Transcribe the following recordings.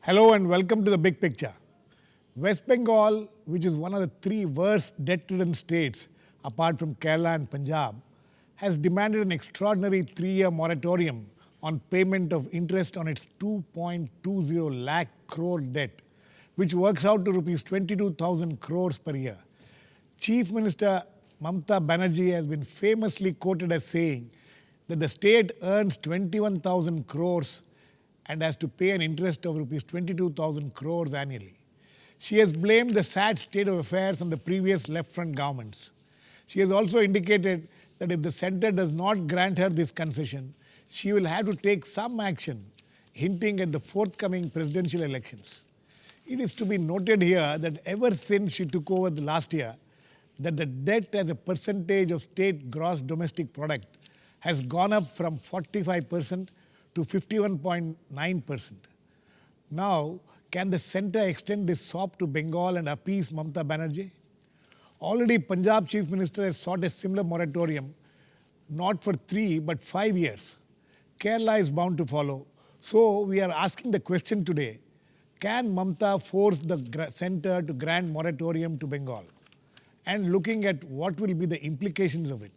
Hello and welcome to the big picture. West Bengal, which is one of the three worst debt-ridden states apart from Kerala and Punjab, has demanded an extraordinary 3-year moratorium on payment of interest on its 2.20 lakh crore debt, which works out to rupees 22,000 crores per year. Chief Minister Mamta Banerjee has been famously quoted as saying that the state earns 21,000 crores and has to pay an interest of rupees 22,000 crores annually. She has blamed the sad state of affairs on the previous left-front governments. She has also indicated that if the centre does not grant her this concession, she will have to take some action, hinting at the forthcoming presidential elections. It is to be noted here that ever since she took over the last year, that the debt as a percentage of state gross domestic product has gone up from 45% to 51.9%. Now, can the centre extend this sop to Bengal and appease Mamta Banerjee? Already Punjab Chief Minister has sought a similar moratorium, not for 3 but 5 years. Kerala is bound to follow. So we are asking the question today, can Mamta force the centre to grant moratorium to Bengal? And looking at what will be the implications of it.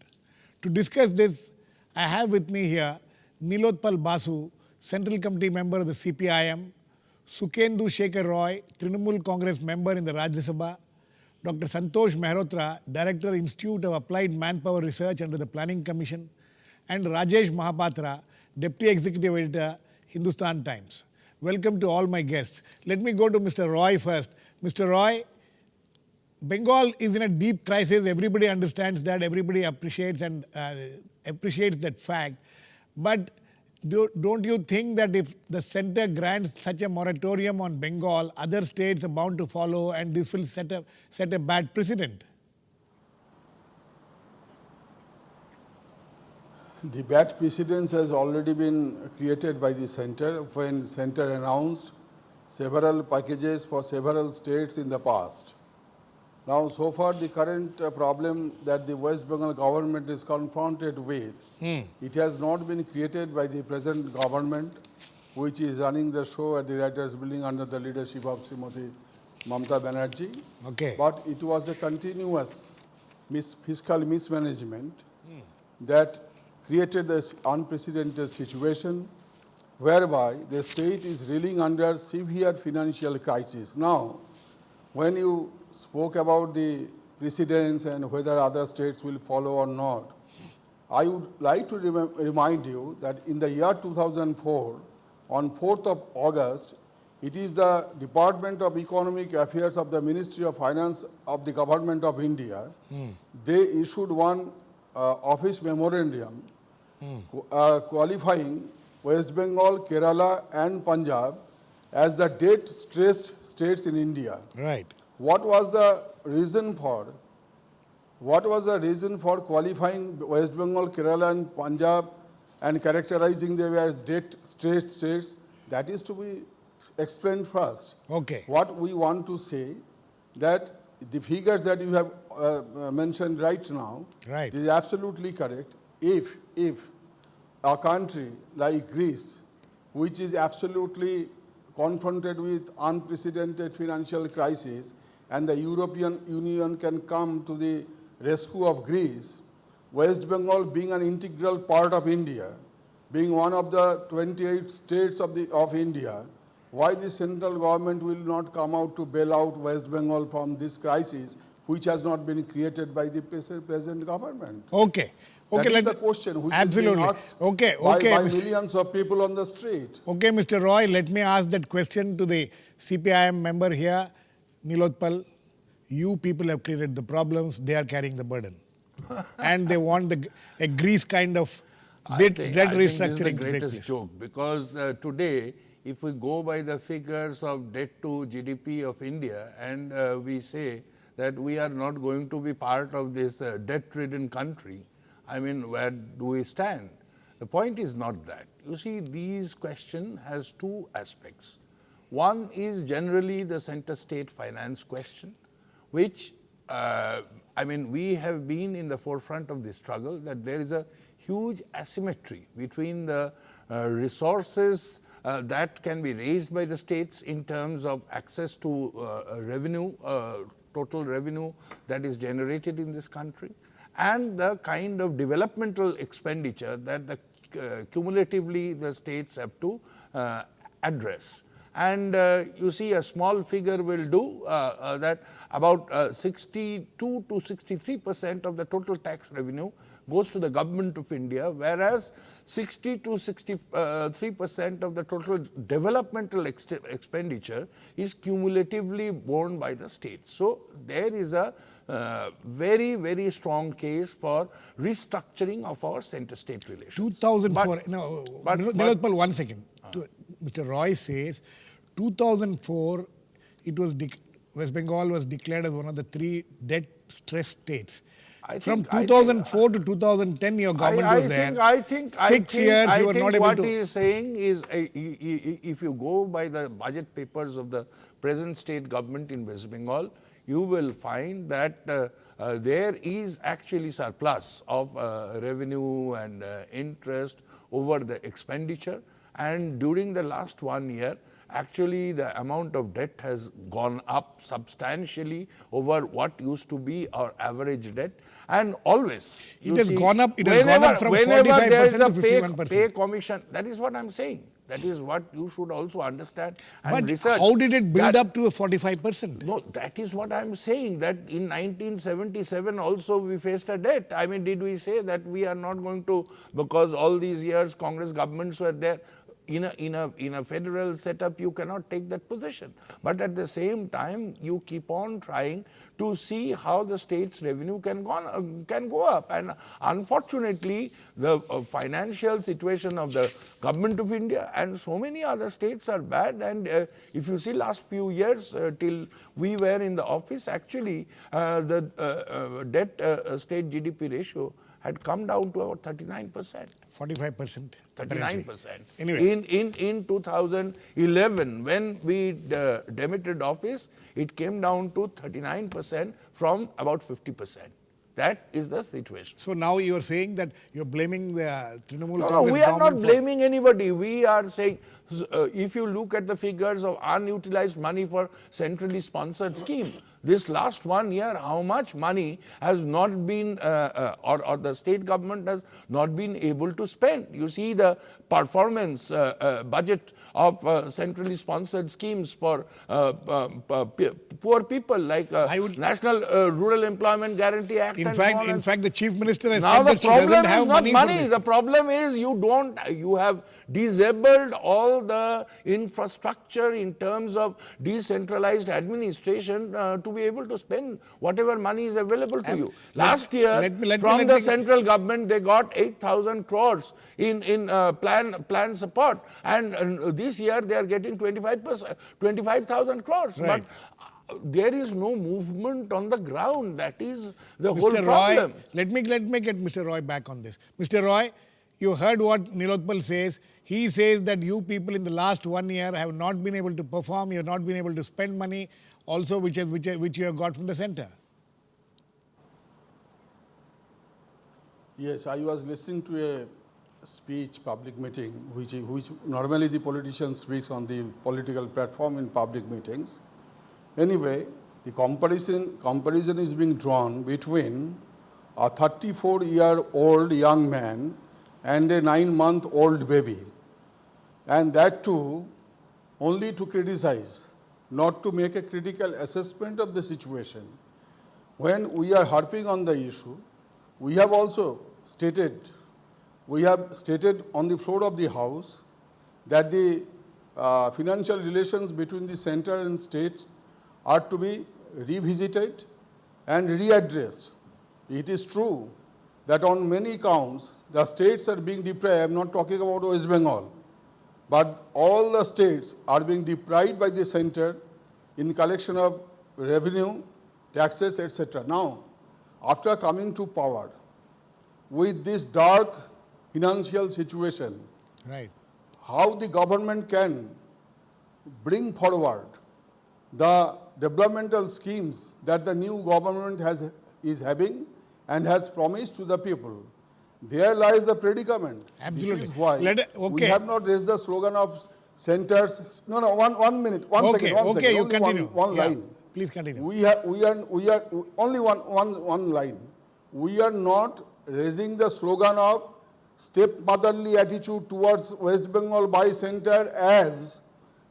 To discuss this, I have with me here Nilotpal Basu, Central Committee member of the CPIM, Sukhendu Shekar, Trinamool Congress member in the Rajya Sabha, Dr.Santosh Mehrotra, Director Institute of Applied Manpower Research under the Planning Commission, and Rajesh Mahapatra, Deputy Executive Editor, Hindustan Times. Welcome to all my guests. Let me go to Mr. Roy first. Mr. Roy, Bengal is in a deep crisis. Everybody understands that. Everybody appreciates that fact. But don't you think that if the centre grants such a moratorium on Bengal, other states are bound to follow and this will set a bad precedent? The bad precedence has already been created by the centre when centre announced several packages for several states in the past. Now, so far the current problem that the West Bengal government is confronted with, it has not been created by the present government, which is running the show at the Writers' Building under the leadership of Srimati Mamta Banerjee. Okay. But it was a continuous fiscal mismanagement that created this unprecedented situation whereby the state is reeling under severe financial crisis. Now, when you spoke about the precedents and whether other states will follow or not, I would like to remind you that in the year 2004, on 4th of August, it is the Department of Economic Affairs of the Ministry of Finance of the Government of India. They issued one office memorandum qualifying West Bengal, Kerala and Punjab as the debt-stressed states in India. Right. What was the reason for qualifying West Bengal, Kerala and Punjab and characterizing them as debt-stressed states? That is to be explained first. Okay. What we want to say that the figures that you have mentioned right now, Right. is absolutely correct. If a country like Greece, which is absolutely confronted with unprecedented financial crisis, and the European Union can come to the rescue of Greece, West Bengal being an integral part of India, being one of the 28 states of India, why the central government will not come out to bail out West Bengal from this crisis, which has not been created by the present government? Okay. That is the question which absolutely. is being asked by millions of people on the street. Okay, Mr. Roy, let me ask that question to the CPIM member here, Nilotpal. You people have created the problems, they are carrying the burden. And they want a Greece kind of debt restructuring. This is the greatest joke, because today, if we go by the figures of debt to GDP of India and we say that we are not going to be part of this debt-ridden country, I mean, where do we stand? The point is not that. You see, this question has two aspects. One is generally the center-state finance question, which, we have been in the forefront of the struggle, that there is a huge asymmetry between the resources that can be raised by the states in terms of access to revenue, total revenue that is generated in this country, and the kind of developmental expenditure that cumulatively the states have to address. And you see, a small figure will do that about 62 to 63% of the total tax revenue goes to the government of India, whereas 60 to 63% of the total developmental expenditure is cumulatively borne by the states. So there is a very, very strong case for restructuring of our center-state relations. 2004, Nilotpal, 1 second. Mr. Roy says 2004, it was West Bengal was declared as one of the 3 debt-stressed states. From 2004 to 2010, your government was there. I think 6 years you were not able what to. he is saying is, if you go by the budget papers of the present state government in West Bengal, you will find that there is actually surplus of revenue and interest over the expenditure. And during the last 1 year, actually the amount of debt has gone up substantially over what used to be our average debt. And always, it has gone up from 45% to 51%. Pay commission, that is what I'm saying. That is what you should also understand and but research. How did it build up to a 45%? No, that is what I'm saying, that in 1977 also we faced a debt. I mean, did we say that we are not going to, because all these years Congress governments were there? In a federal setup, you cannot take that position. But at the same time, you keep on trying to see how the state's revenue can go up. And unfortunately, the financial situation of the government of India and so many other states are bad. And if you see last few years till we were in the office, actually the debt state GDP ratio had come down to about 39%. 45%. 39%. Anyway. In 2011, when we demitted office, it came down to 39% from about 50%. That is the situation. So now you are saying that you're blaming the Trinamool No, Congress we are not government blaming anybody. We are saying, if you look at the figures of unutilized money for centrally sponsored scheme, this last 1 year, how much money has not been, or the state government has not been able to spend. You see the performance budget of centrally sponsored schemes for poor people, like National Rural Employment Guarantee Act. In fact, the Chief Minister has now said that she doesn't have money for this. The problem is you have disabled all the infrastructure in terms of decentralized administration to be able to spend whatever money is available to you. Last year, from the central government, they got 8,000 crores in plan support, and this year they are getting 25,000 crores. Right. But there is no movement on the ground. That is the whole Mr. problem. Roy, let me get Mr. Roy back on this. Mr. Roy, you heard what Nilotpal says. He says that you people in the last 1 year have not been able to perform, you have not been able to spend money, also which you have got from the center. Yes, I was listening to a speech, public meeting, which normally the politician speaks on the political platform in public meetings. Anyway, the comparison is being drawn between a 34-year-old young man and a 9-month-old baby. And that too, only to criticize, not to make a critical assessment of the situation. When we are harping on the issue, we have stated on the floor of the House that the financial relations between the center and states are to be revisited and readdressed. It is true that on many counts, the states are being deprived. I am not talking about West Bengal, but all the states are being deprived by the center in collection of revenue, taxes, etc. Now, after coming to power, with this dark financial situation, right, how the government can bring forward the developmental schemes that the new government is having and has promised to the people. There lies the predicament. Absolutely. This is why we have not raised the slogan of centers. No, one minute, one Okay, second, okay, you only continue. One Yeah, line. please continue. We are only one line. We are not raising the slogan of stepmotherly attitude towards West Bengal by center as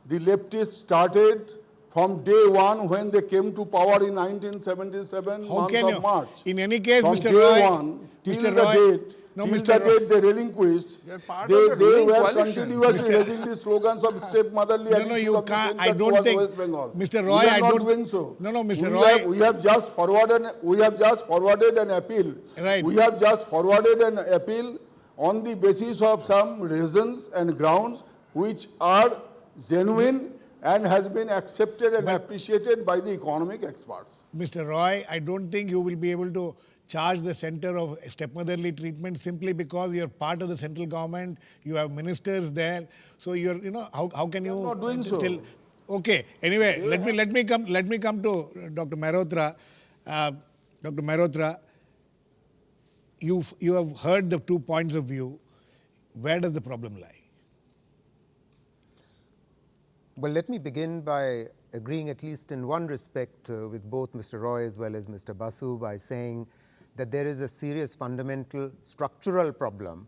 the leftists started from day one when they came to power in 1977 How month can of you? March. In any case, From Mr. day Roy, one till Mr. the Roy, date, no, till Mr. the Roy, date they relinquished, They are part they of the ruling were coalition. continuously raising the slogans of stepmotherly No, attitude you of the can't. center I don't towards think, West Bengal. Mr. Roy, we are I not don't. doing so. No, Mr. Roy. We have just forwarded an appeal. Right. We have just forwarded an appeal on the basis of some reasons and grounds which are genuine and has been accepted and appreciated by the economic experts. Mr. Roy, I don't think you will be able to charge the center of stepmotherly treatment simply because you're part of the central government, you have ministers there, so you're, how can you not doing so. tell? Okay, anyway, let me come to Dr. Mehrotra. Dr. Mehrotra, you have heard the 2 points of view. Where does the problem lie? Well, let me begin by agreeing at least in one respect with both Mr. Roy as well as Mr. Basu by saying that there is a serious fundamental structural problem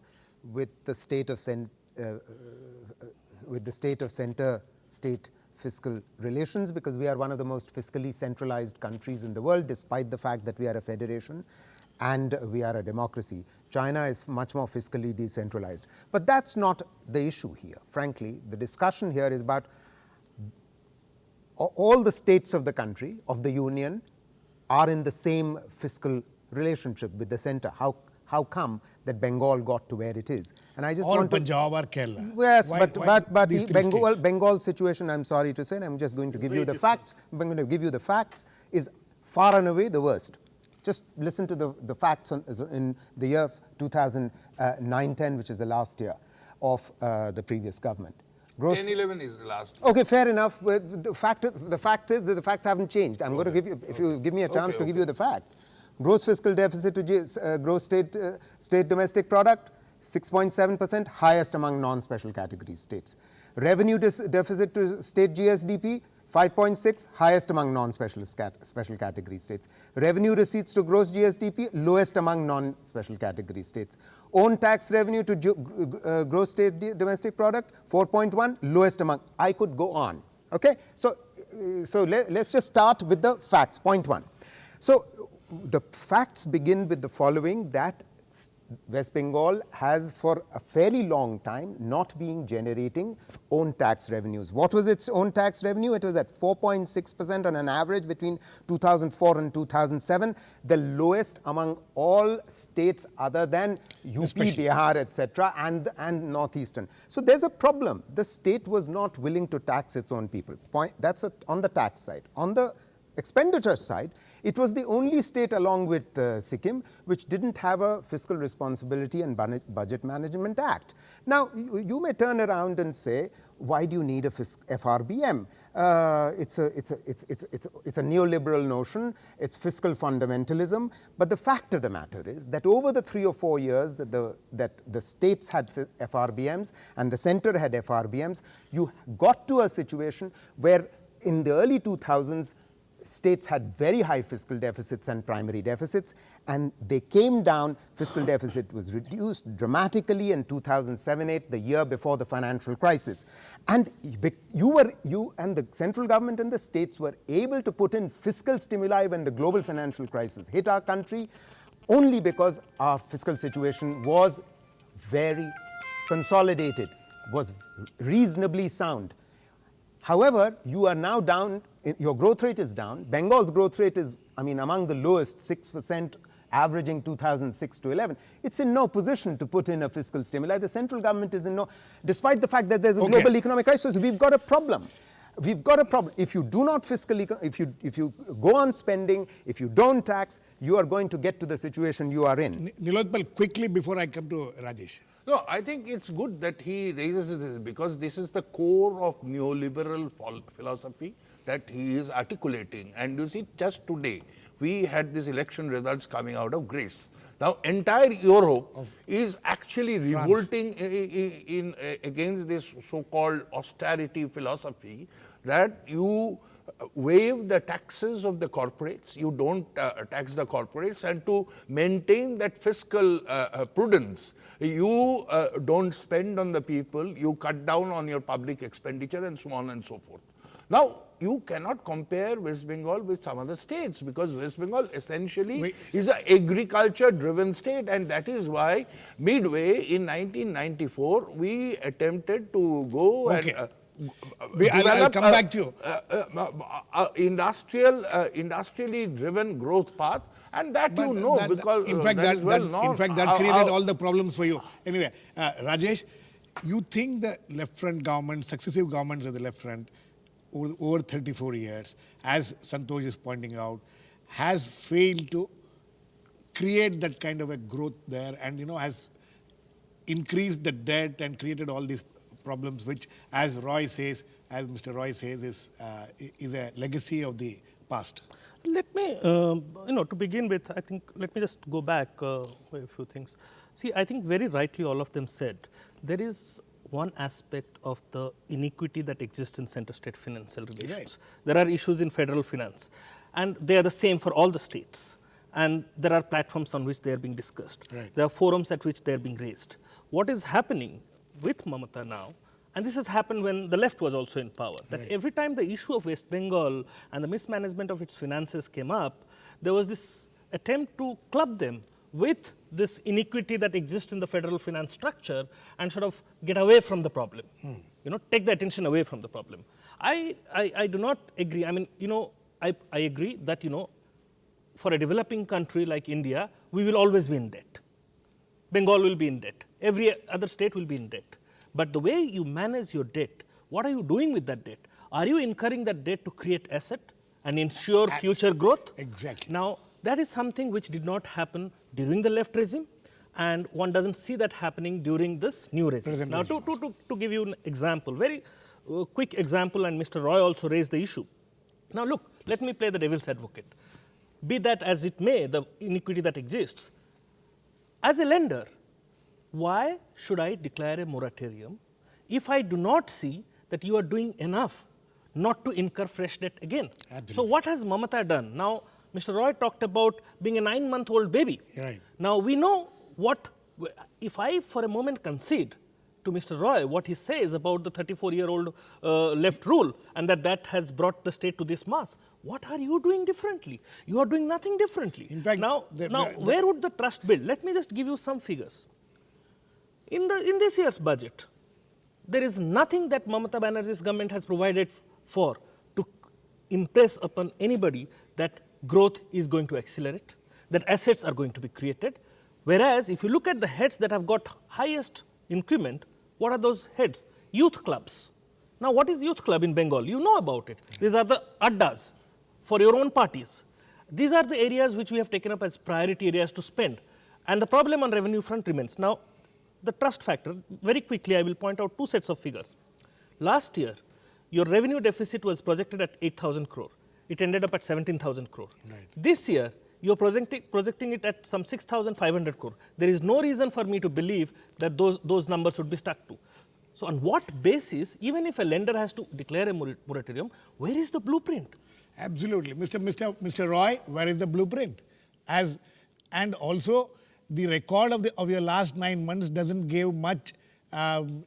with the state of center-state fiscal relations, because we are one of the most fiscally centralized countries in the world, despite the fact that we are a federation and we are a democracy. China is much more fiscally decentralized. But that's not the issue here. Frankly, the discussion here is about all the states of the country, of the union, are in the same fiscal relationship with the center. How come that Bengal got to where it is? And I just Or want to, Punjab or Kerala. yes, Why but these three Bengal, states? Bengal situation, I'm sorry to say, and I'm just going to give you the facts. I'm going to give you the facts, is far and away the worst. Just listen to the facts in the year 2009-10, which is the last year of the previous government. 10-11 is the last. Okay, fair enough. The fact is that the facts haven't changed. I'm going to give you, if you give me a chance to give you the facts. Gross fiscal deficit to gross state domestic product, 6.7%, highest among non-special category states. Revenue deficit to state GSDP, 5.6, highest among non-special special category states. Revenue receipts to gross GSDP, lowest among non-special category states. Own tax revenue to gross state domestic product, 4.1, lowest among. I could go on. Okay, so let's just start with the facts. Point one. So the facts begin with the following: that West Bengal has for a fairly long time not been generating own tax revenues. What was its own tax revenue? It was at 4.6% on an average between 2004 and 2007, the lowest among all states other than UP, Bihar, etc., and Northeastern. So there's a problem. The state was not willing to tax its own people. That's on the tax side. On the expenditure side, it was the only state along with Sikkim which didn't have a Fiscal Responsibility and Budget Management Act. Now, you may turn around and say, why do you need a FRBM? It's a neoliberal notion, it's fiscal fundamentalism, but the fact of the matter is that over the 3 or 4 years that the states had FRBMs and the center had FRBMs, you got to a situation where in the early 2000s, states had very high fiscal deficits and primary deficits, and they came down. Fiscal deficit was reduced dramatically in 2007-8, the year before the financial crisis. And you and the central government and the states were able to put in fiscal stimuli when the global financial crisis hit our country, only because our fiscal situation was very consolidated, was reasonably sound. However, you are now down, your growth rate is down. Bengal's growth rate is, among the lowest, 6%, averaging 2006 to 11. It's in no position to put in a fiscal stimuli. The central government is in no, despite the fact that there's a global economic crisis, we've got a problem. We've got a problem. If you do not fiscally, if you go on spending, if you don't tax, you are going to get to the situation you are in. Nilotpal, quickly before I come to Rajesh. No, I think it's good that he raises this because this is the core of neoliberal philosophy that he is articulating. And you see, just today, we had these election results coming out of Greece. Now, entire Europe is actually revolting against this so-called austerity philosophy that you waive the taxes of the corporates, you don't tax the corporates, and to maintain that fiscal prudence, you don't spend on the people, you cut down on your public expenditure and so on and so forth. Now, you cannot compare West Bengal with some other states because West Bengal essentially is an agriculture-driven state, and that is why midway in 1994 we attempted to go and I'll come back to you. Industrially driven growth path, and that because in fact that is well known. In fact, that created all the problems for you. Anyway, Rajesh, you think the left front government, successive governments of the left front, over 34 years, as Santosh is pointing out, has failed to create that kind of a growth there, and has increased the debt and created all these problems, which, as Mr. Roy says, is a legacy of the past. Let me, to begin with, I think, let me just go back a few things. See, I think very rightly all of them said, there is one aspect of the inequity that exists in center-state financial relations. Right. There are issues in federal finance, and they are the same for all the states. And there are platforms on which they are being discussed. Right. There are forums at which they are being raised. What is happening with Mamta now, and this has happened when the left was also in power, that every time the issue of West Bengal and the mismanagement of its finances came up, there was this attempt to club them with this inequity that exists in the federal finance structure and sort of get away from the problem, take the attention away from the problem. I do not agree. I mean, I agree that, for a developing country like India, we will always be in debt. Bengal will be in debt. Every other state will be in debt. But the way you manage your debt, what are you doing with that debt? Are you incurring that debt to create asset and ensure future growth? Exactly. Now, that is something which did not happen during the left regime, and one doesn't see that happening during this new regime. Now, to give you an example, very quick example, and Mr. Roy also raised the issue. Now, look, let me play the devil's advocate. Be that as it may, the inequity that exists. As a lender, why should I declare a moratorium if I do not see that you are doing enough not to incur fresh debt again? Absolutely. So what has Mamta done? Now, Mr. Roy talked about being a 9-month-old baby. Right. Now, we know what, if I for a moment concede to Mr. Roy what he says about the 34-year-old left rule and that has brought the state to this mass, what are you doing differently? You are doing nothing differently. In fact, where would the trust build? Let me just give you some figures. In this year's budget, there is nothing that Mamata Banerjee's government has provided for to impress upon anybody that growth is going to accelerate, that assets are going to be created. Whereas, if you look at the heads that have got highest increment, what are those heads? Youth clubs. Now, what is youth club in Bengal? You know about it. These are the addas for your own parties. These are the areas which we have taken up as priority areas to spend. And the problem on revenue front remains. Now, the trust factor, very quickly I will point out two sets of figures. Last year, your revenue deficit was projected at 8,000 crore. It ended up at 17,000 crore. Right. This year, you are projecting it at some 6,500 crore. There is no reason for me to believe that those numbers would be stuck to. So on what basis, even if a lender has to declare a moratorium, where is the blueprint? Absolutely. Mr. Roy, where is the blueprint? And also, the record of your last 9 months doesn't give much, to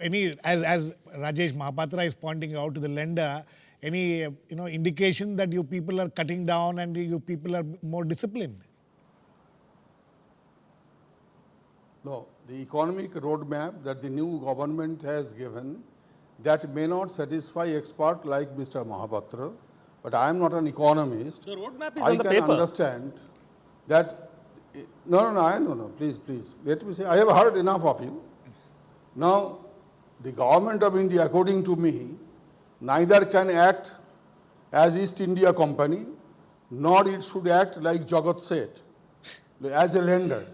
any, as Rajesh Mahapatra is pointing out to the lender, any indication that you people are cutting down and you people are more disciplined? No, the economic roadmap that the new government has given, that may not satisfy experts like Mr. Mahapatra, but I am not an economist. The roadmap is on the paper. I can understand that. No, please, let me say, I have heard enough of you. Now, the government of India, according to me, neither can act as East India Company, nor it should act like Jagat Seth, as a lender.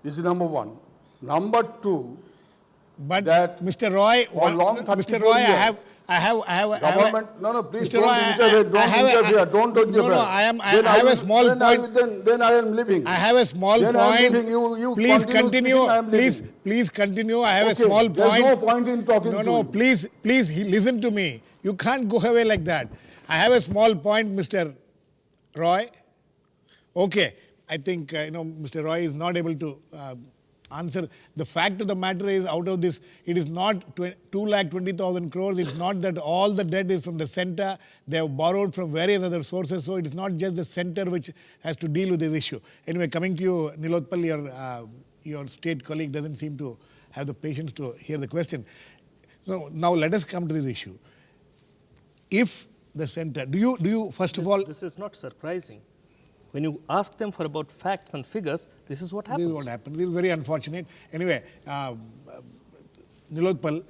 This is number one. Number two, but that Mr. Roy, for long Mr. Roy, Government, no, please Mr. don't Roy, interfere, don't interfere. No, I have a small point. Then I am leaving. I have a small Then point. I am leaving. You please continue speaking, I am leaving. Please continue. I have a Okay, small point. there's no point in talking to No, you. please, listen to me. You can't go away like that. I have a small point, Mr. Roy. Okay, I think Mr. Roy is not able to answer. The fact of the matter is, out of this, it is not 2,20,000 crores. It's not that all the debt is from the center. They have borrowed from various other sources. So it is not just the center which has to deal with this issue. Anyway, coming to you, Nilotpal, your state colleague doesn't seem to have the patience to hear the question. So now let us come to this issue. If the center, do you first of all? This is not surprising. When you ask them for about facts and figures, this is what happens. This is what happens. This is very unfortunate. Anyway, Nilotpal,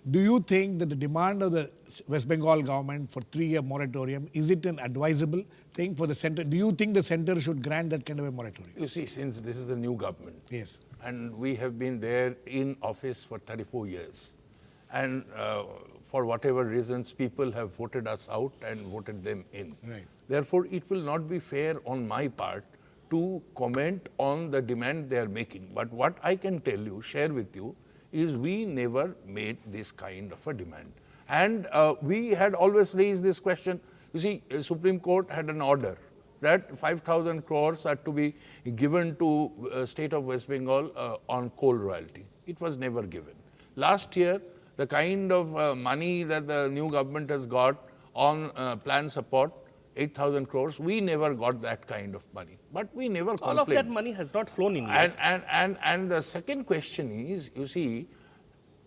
do you think that the demand of the West Bengal government for 3-year moratorium, is it an advisable thing for the center? Do you think the center should grant that kind of a moratorium? You see, since this is the new government, Yes. and we have been there in office for 34 years, and for whatever reasons, people have voted us out and voted them in. Right. Therefore, it will not be fair on my part to comment on the demand they are making. But what I can tell you, share with you, is we never made this kind of a demand. And we had always raised this question. You see, Supreme Court had an order that 5,000 crores are to be given to state of West Bengal on coal royalty. It was never given. Last year, the kind of money that the new government has got on plan support, 8,000 crores, we never got that kind of money. But we never complained. All of that money has not flown in yet. And the second question is, you see,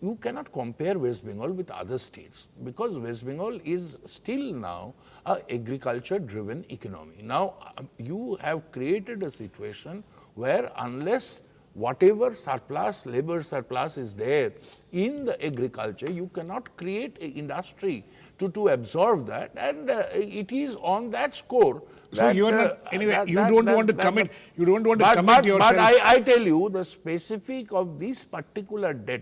you cannot compare West Bengal with other states because West Bengal is still now an agriculture-driven economy. Now, you have created a situation where unless whatever surplus, labor surplus is there in the agriculture, you cannot create an industry to absorb that, and it is on that score. So you are not, anyway, you don't want to commit yourself. But I tell you, the specific of this particular debt,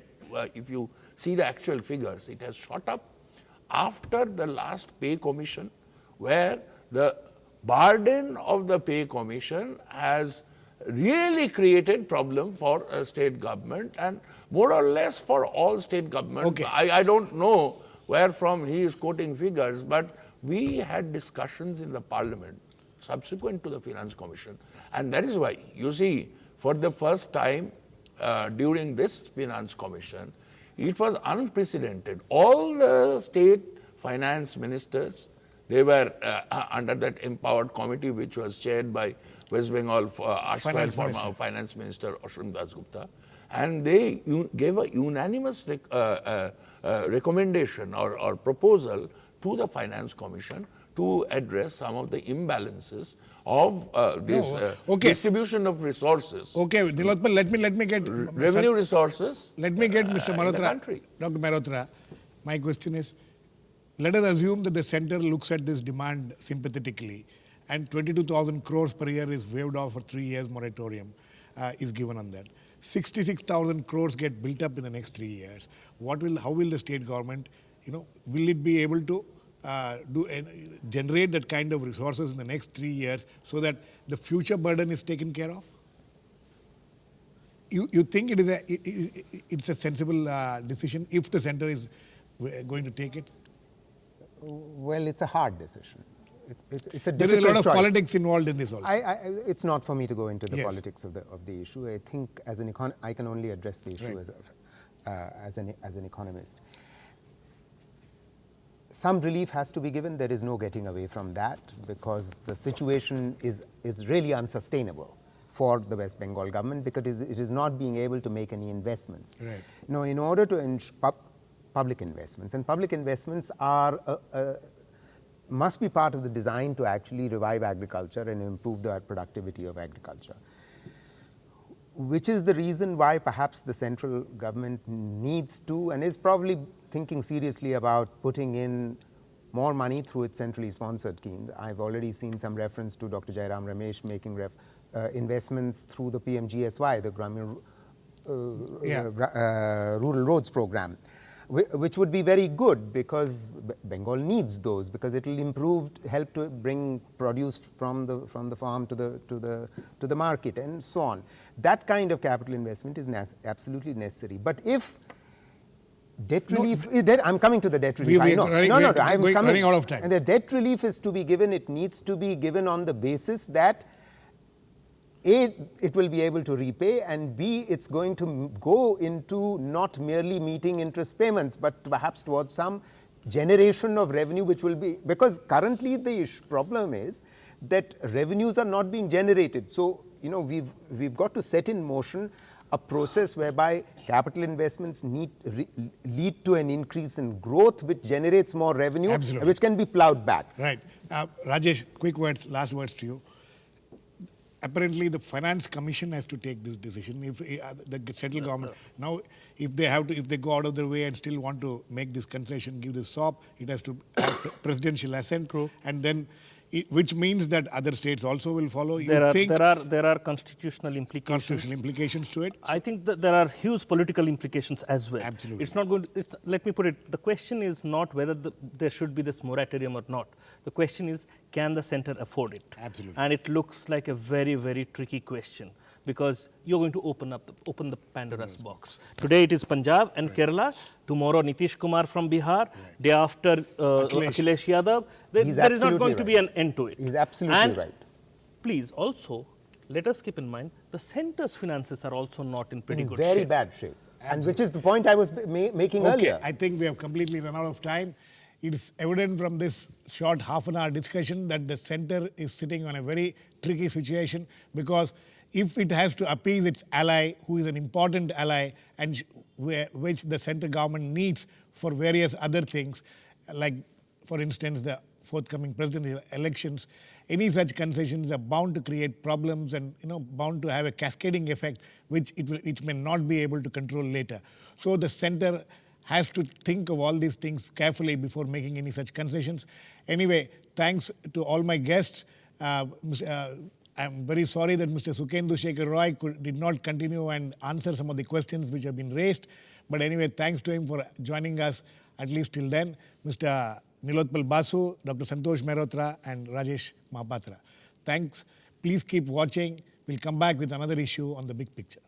if you see the actual figures, it has shot up after the last pay commission, where the burden of the pay commission has really created problem for a state government and more or less for all state governments. Okay. I don't know where from he is quoting figures, but we had discussions in the parliament subsequent to the finance commission, and that is why, you see, for the first time during this finance commission, it was unprecedented. All the state finance ministers, they were under that empowered committee which was chaired by West Bengal Finance Minister Ashwin Dasgupta, and they gave a unanimous recommendation or proposal to the Finance Commission to address some of the imbalances of this distribution of resources. Okay, Nilotpal, let me get revenue resources. Let me get Mr. Mehrotra. Dr. Mehrotra, my question is, let us assume that the center looks at this demand sympathetically and 22,000 crores per year is waived off for 3 years moratorium is given on that. 66,000 crores get built up in the next 3 years. How will the state government, will it be able to generate that kind of resources in the next 3 years so that the future burden is taken care of? You think it's a sensible decision if the center is going to take it? Well, it's a hard decision. It's a difficult choice. There is a lot of politics involved in this also. It's not for me to go into the Yes. politics of the issue. I think as an I can only address the issue as an economist. Some relief has to be given. There is no getting away from that because the situation is really unsustainable for the West Bengal government because it is not being able to make any investments. Right. Now, in order to public investments, and public investments are must be part of the design to actually revive agriculture and improve the productivity of agriculture, which is the reason why perhaps the central government needs to and is probably thinking seriously about putting in more money through its centrally sponsored schemes. I've already seen some reference to Dr. Jairam Ramesh making investments through the PMGSY, the Rural Roads Program. which would be very good because Bengal needs those, because it will help to bring produce from the farm to the market and so on. That kind of capital investment is absolutely necessary. But if debt relief, I'm coming to the debt relief. I'm running out of time. And the debt relief is to be given, it needs to be given on the basis that A, it will be able to repay, and B, it's going to go into not merely meeting interest payments, but perhaps towards some generation of revenue, which will be, because currently the problem is that revenues are not being generated. So, we've got to set in motion a process whereby capital investments lead to an increase in growth, which generates more revenue, Absolutely. which can be plowed back. Right. Rajesh, quick words, last words to you. Apparently, the Finance Commission has to take this decision. If the central government now, if they go out of their way and still want to make this concession, give this SOP, it has to have presidential assent. True. And then, which means that other states also will follow. There are constitutional implications. Constitutional implications to it. I think that there are huge political implications as well. Absolutely. It's not going to, let me put it, the question is not whether there should be this moratorium or not. The question is, can the center afford it? Absolutely. And it looks like a very, very tricky question, because you're going to open the Pandora's box. Today it is Punjab and Kerala. Tomorrow Nitish Kumar from Bihar. Day after Akhilesh Yadav. There is not going to be an end to it. He's absolutely right. Please also, let us keep in mind, the center's finances are also not in pretty good shape. Very bad shape. And which is the point I was making earlier. I think we have completely run out of time. It is evident from this short half-an-hour discussion that the center is sitting on a very tricky situation, because if it has to appease its ally, who is an important ally and which the center government needs for various other things, like, for instance, the forthcoming presidential elections, any such concessions are bound to create problems and bound to have a cascading effect, which it may not be able to control later. So the center has to think of all these things carefully before making any such concessions. Anyway, thanks to all my guests. I'm very sorry that Mr. Sukhendu Shekar Roy did not continue and answer some of the questions which have been raised. But anyway, thanks to him for joining us at least till then. Mr. Nilotpal Basu, Dr.Santosh Mehrotra, and Rajesh Mahapatra. Thanks. Please keep watching. We'll come back with another issue on The Big Picture.